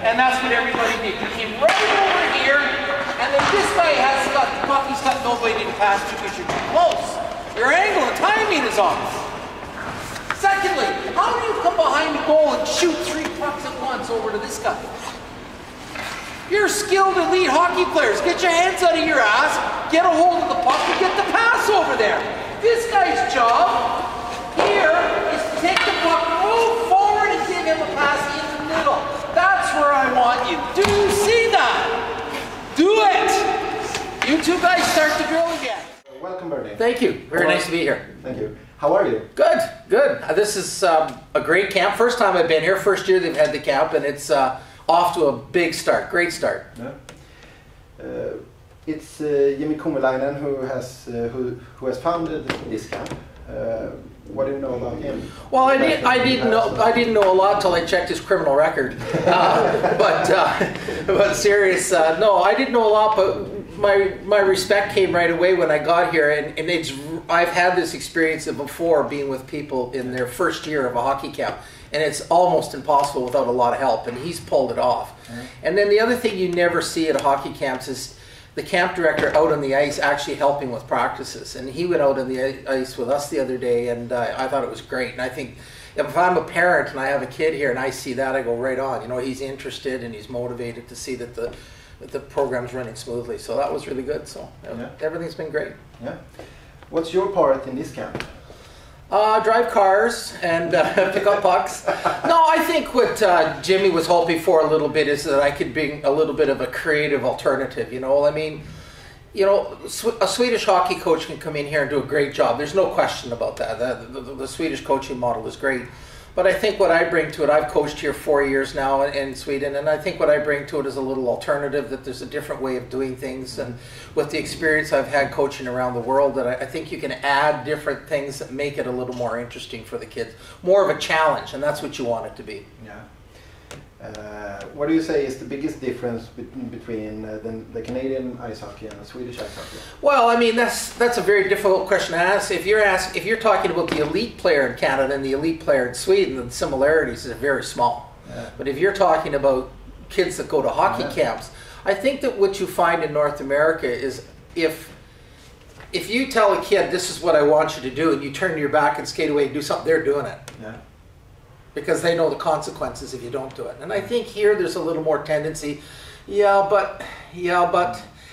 And that's what everybody did. You came right over here, and then this guy has got the puck, he's got nobody to pass to because you're too close. Your angle and timing is off. Secondly, how do you come behind the goal and shoot 3 pucks at once over to this guy? You're skilled elite hockey players. Get your hands out of your ass, get a hold of the puck, and get the pass over there. This guy's job here is to take the puck, move forward, and give him a pass in the middle. That's where I want you. Do you see that? Do it! You two guys start the drill again. Welcome, Bernie. Thank you. Very nice to be here. Thank you. How are you? Good, good. This is a great camp. First time I've been here. First year they've had the camp, and it's off to a big start. Great start. Yeah. It's Jimmy Kumelainen who has founded this camp. What do you know about him? Well, I didn't know a lot till I checked his criminal record. But serious, no, I didn't know a lot. But my respect came right away when I got here, and I've had this experience of before being with people in their first year of a hockey camp, and it's almost impossible without a lot of help, and he's pulled it off. Mm-hmm. And then the other thing you never see at hockey camps is the camp director out on the ice actually helping with practices, and he went out on the ice with us the other day, and I thought it was great. And I think if I'm a parent and I have a kid here and I see that, I go right on. You know, he's interested and he's motivated to see that the program's running smoothly. So that was really good. So everything's been great. Yeah. What's your part in this camp? Drive cars and pick up pucks. No, I think what Jimmy was hoping for a little bit is that I could bring a little bit of a creative alternative. You know, I mean, you know, a Swedish hockey coach can come in here and do a great job. There's no question about that. The Swedish coaching model is great. But I think what I bring to it, I've coached here 4 years now in Sweden, and I think what I bring to it is a little alternative, that there's a different way of doing things. And with the experience I've had coaching around the world, that I think you can add different things that make it a little more interesting for the kids. More of a challenge, and that's what you want it to be. Yeah. What do you say is the biggest difference between the Canadian ice hockey and the Swedish ice hockey? Well, I mean, that's a very difficult question to ask. If you're talking about the elite player in Canada and the elite player in Sweden, the similarities are very small. Yeah. But if you're talking about kids that go to hockey camps, I think that what you find in North America is if you tell a kid, this is what I want you to do, and you turn your back and skate away and do something, they're doing it. Yeah. Because they know the consequences if you don't do it. And I think here there's a little more tendency, but,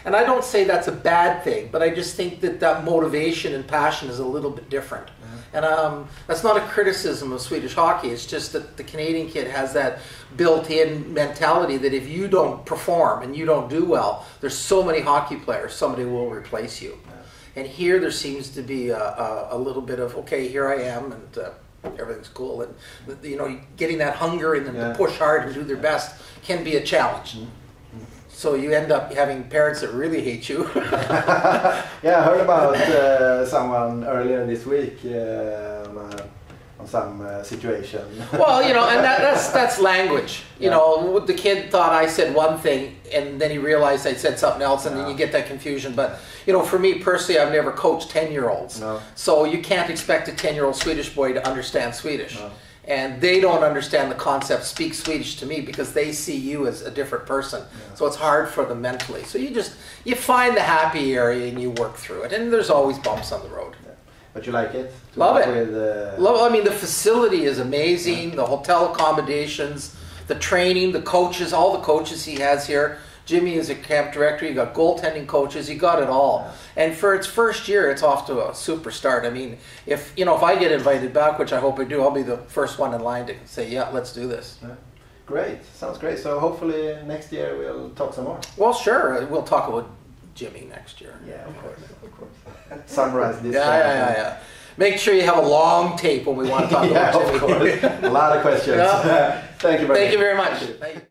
and I don't say that's a bad thing, but I just think that motivation and passion is a little bit different. Mm-hmm. And that's not a criticism of Swedish hockey, it's just that the Canadian kid has that built-in mentality that if you don't perform and you don't do well, there's so many hockey players, somebody will replace you. Yeah. And here there seems to be a little bit of, okay, here I am, and everything's cool, and you know, getting that hunger and to push hard and do their best can be a challenge. Mm-hmm. So you end up having parents that really hate you. Yeah, I heard about someone earlier this week on some situation. Well, you know, and that's language. You know, the kid thought I said one thing, and then he realized I said something else, and then you get that confusion. But you know, for me personally, I've never coached 10-year-olds. No. So you can't expect a 10-year-old Swedish boy to understand Swedish. No. And they don't understand the concept, speak Swedish to me, because they see you as a different person. Yeah. So it's hard for them mentally. So you find the happy area and you work through it. And there's always bumps on the road. Yeah. But you like it? Love it. I mean, the facility is amazing. Yeah. The hotel accommodations, the training, the coaches, all the coaches he has here. Jimmy is a camp director, you got goaltending coaches, you got it all. Yeah. And for its first year, it's off to a super start. I mean, if I get invited back, which I hope I do, I'll be the first one in line to say, yeah, let's do this. Yeah. Great, sounds great. So hopefully next year we'll talk some more. Well, sure, we'll talk about Jimmy next year. Yeah, of course. Summarize this. Yeah. Make sure you have a long tape when we want to talk about Jimmy. Of course. A lot of questions. Yeah. Thank you very much. Thank you very much.